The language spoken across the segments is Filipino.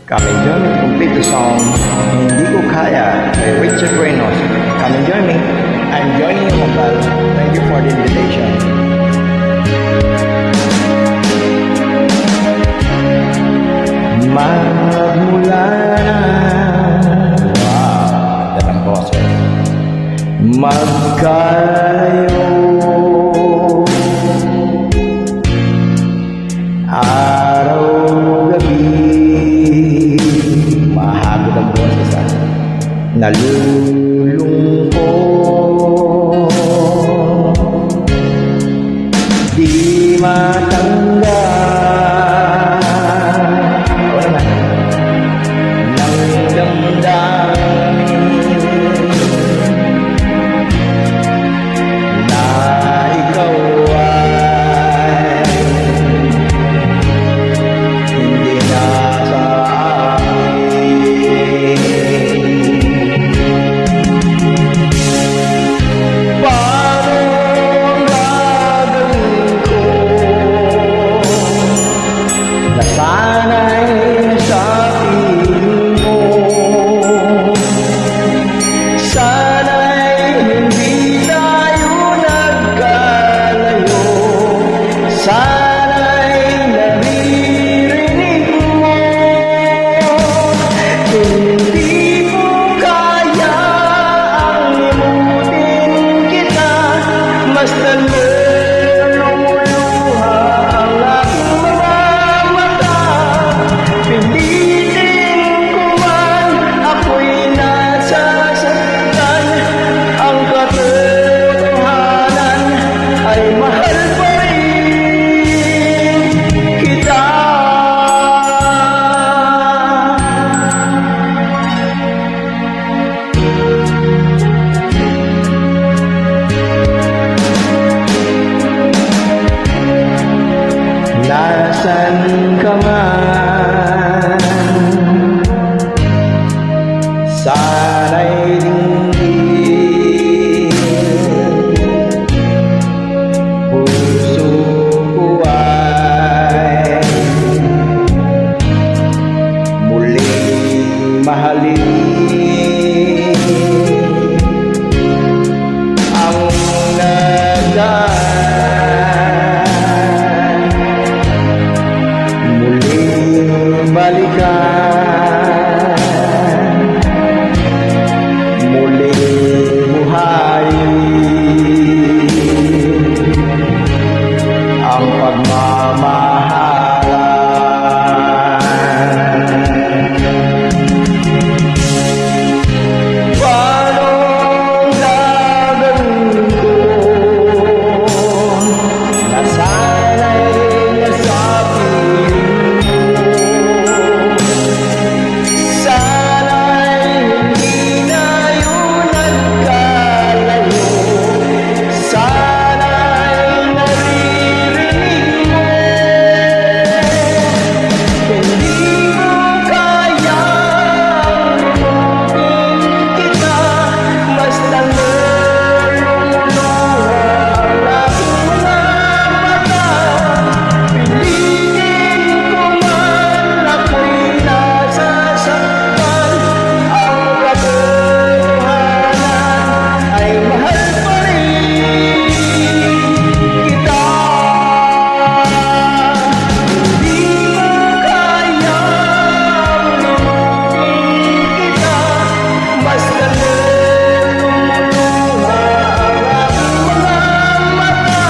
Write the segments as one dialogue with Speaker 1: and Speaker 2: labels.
Speaker 1: Come and join me to complete the song Hindi Ko Kaya by Richard Reynolds. Come and join me. I'm joining you, Mabal. Thank you for the invitation. Magmula na, wow, ganda ng boses. Magkalayo, araw-gabi, mahagod ang boses ah. Nalulungkot, di matanggal. Ako naman, ng damdamin na ikaw ay hindi na sa akin. Paano ang gagawin ko na sana'y sa piling mo? Sana'y hindi tayo nagkalayo. Sana'y naririnig mo. Hindi ko kaya ang limutin kita, basta lumuluha ang aking mga mata. Pilitin ko man ako'y nasasaktan, ang katotohanan ay mahal pa rin kita. Nasaan ka man, sana'y dinggin. Puso ko ay muling mahalin ang nagaan, muling balikan, muling buhayin ang pagmamahalan. Paano ang gagawin ko na sana'y nasa piling mo? Sana'y hindi tayo nagkalayo. Sana'y naririnig mo. Hindi ko kaya limutin kita, basta lumuluha ang aking mga mata. Pilitin ko man ako'y nasasaktan, ang katotohanan ay mahal pa rin kita. Hindi ko kaya limutin kita, basta lumuluha ang aking mga mata.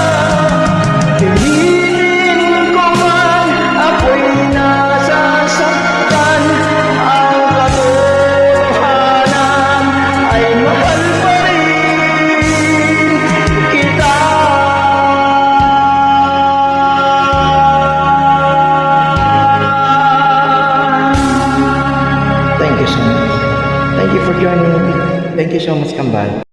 Speaker 1: Pilitin ko man ako'y nasasaktan, ang katotohanan ay mahal pa rin kita. Thank you so much. Thank you for joining. Thank you so much, Kambal.